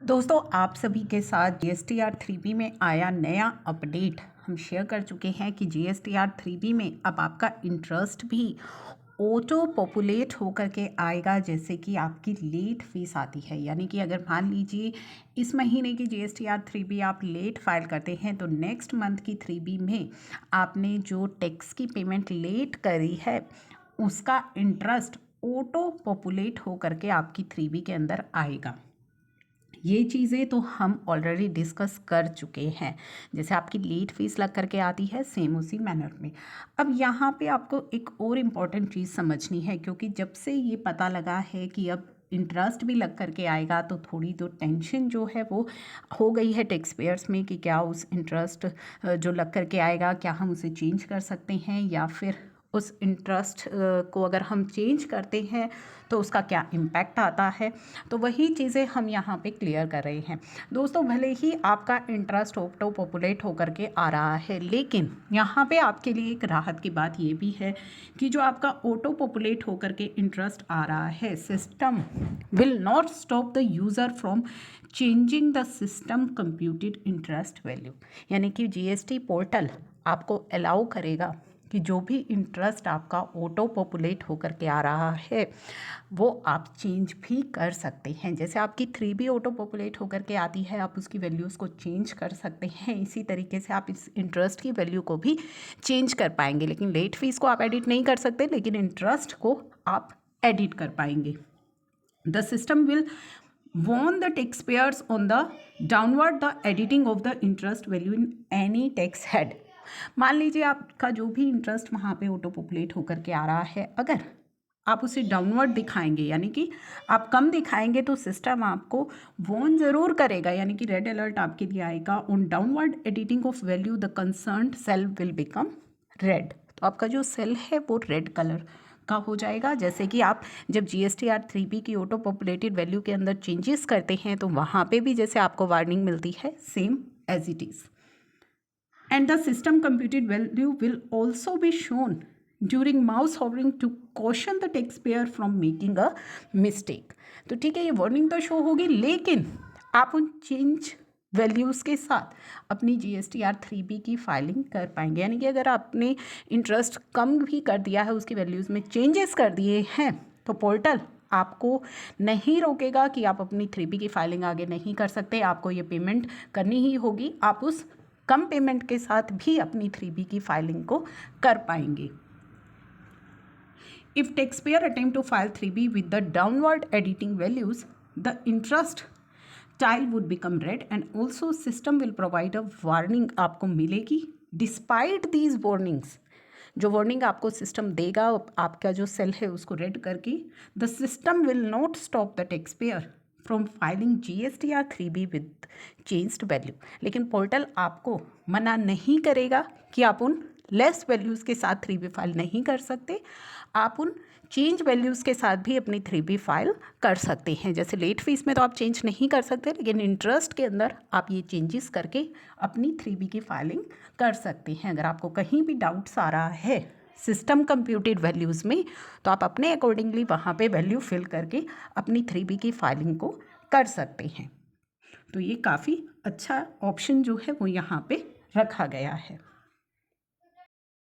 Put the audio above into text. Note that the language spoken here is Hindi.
दोस्तों, आप सभी के साथ GSTR 3B में आया नया अपडेट हम शेयर कर चुके हैं कि GSTR 3B में अब आपका इंटरेस्ट भी ऑटो पॉपुलेट होकर के आएगा, जैसे कि आपकी लेट फीस आती है। यानी कि अगर मान लीजिए इस महीने की GSTR 3B आप लेट फाइल करते हैं तो नेक्स्ट मंथ की 3B में आपने जो टैक्स की पेमेंट लेट करी है उसका इंटरेस्ट ऑटो पॉपुलेट होकर के आपकी 3B के अंदर आएगा। ये चीज़ें तो हम ऑलरेडी डिस्कस कर चुके हैं। जैसे आपकी लेट फीस लग करके आती है, सेम उसी मैनर में। अब यहाँ पे आपको एक और इम्पॉर्टेंट चीज़ समझनी है, क्योंकि जब से ये पता लगा है कि अब इंटरेस्ट भी लग करके आएगा तो थोड़ी तो टेंशन जो है वो हो गई है टैक्स पेयर्स में कि क्या उस इंटरेस्ट जो लग करके आएगा क्या हम उसे चेंज कर सकते हैं, या फिर उस इंटरेस्ट को अगर हम चेंज करते हैं तो उसका क्या इम्पैक्ट आता है। तो वही चीज़ें हम यहाँ पे क्लियर कर रहे हैं। दोस्तों, भले ही आपका इंटरेस्ट ऑटो पॉपुलेट होकर के आ रहा है, लेकिन यहाँ पे आपके लिए एक राहत की बात ये भी है कि जो आपका ऑटो पॉपुलेट होकर के इंटरेस्ट आ रहा है, system will not stop the user from changing the system computed interest value. यानी कि GST पोर्टल आपको अलाउ करेगा कि जो भी इंटरेस्ट आपका ऑटो पॉपुलेट होकर के आ रहा है वो आप चेंज भी कर सकते हैं। जैसे आपकी 3B ऑटो पॉपुलेट होकर के आती है, आप उसकी वैल्यूज़ को चेंज कर सकते हैं। इसी तरीके से आप इस इंटरेस्ट की वैल्यू को भी चेंज कर पाएंगे। लेकिन लेट फीस को आप एडिट नहीं कर सकते, लेकिन इंटरेस्ट को आप एडिट कर पाएंगे। The system will warn the taxpayers on the downward the editing of the interest value in any tax head। मान लीजिए आपका जो भी इंटरेस्ट वहाँ पे ऑटो पॉपुलेट होकर के आ रहा है, अगर आप उसे डाउनवर्ड दिखाएंगे यानी कि आप कम दिखाएंगे तो सिस्टम आपको वॉर्न ज़रूर करेगा, यानी कि रेड अलर्ट आपके लिए आएगा। On downward editing of value the concerned cell will become red. तो आपका जो सेल है वो रेड कलर का हो जाएगा। जैसे कि आप जब GSTR 3B की ऑटो पॉपुलेटेड वैल्यू के अंदर चेंजेस करते हैं तो वहाँ पे भी जैसे आपको वार्निंग मिलती है, same as it is. And the system computed value will also be shown during mouse hovering to caution the taxpayer from making a mistake. तो ठीक है, ये वार्निंग तो शो होगी, लेकिन आप उन चेंज वैल्यूज़ के साथ अपनी GSTR 3B की फाइलिंग कर पाएंगे। यानी कि अगर आपने इंटरेस्ट कम भी कर दिया है, उसकी वैल्यूज़ में चेंजेस कर दिए हैं, तो पोर्टल आपको नहीं रोकेगा कि आप अपनी 3B की फाइलिंग आगे नहीं कर सकते। आपको ये पेमेंट करनी ही होगी। आप उस कम पेमेंट के साथ भी अपनी 3B की फाइलिंग को कर पाएंगे। If taxpayer attempt to file 3B with the downward editing values, the interest tile would become red and also system will provide a warning आपको मिलेगी। Despite these warnings, जो वार्निंग आपको सिस्टम देगा आपका जो सेल है उसको रेड करके, the system will not stop the taxpayer from filing GSTR 3B with changed value. लेकिन पोर्टल आपको मना नहीं करेगा कि आप उन लेस वैल्यूज़ के साथ 3B फाइल नहीं कर सकते। आप उन चेंज वैल्यूज़ के साथ भी अपनी 3B फाइल कर सकते हैं। जैसे लेट फीस में तो आप चेंज नहीं कर सकते, लेकिन इंटरेस्ट के अंदर आप ये चेंजेस करके अपनी 3B की फाइलिंग कर सकते हैं। अगर आपको कहीं भी डाउट्स आ रहा है सिस्टम कंप्यूटेड वैल्यूज़ में, तो आप अपने अकॉर्डिंगली वहाँ पे वैल्यू फिल करके अपनी 3B की फाइलिंग को कर सकते हैं। तो ये काफ़ी अच्छा ऑप्शन जो है वो यहाँ पे रखा गया है।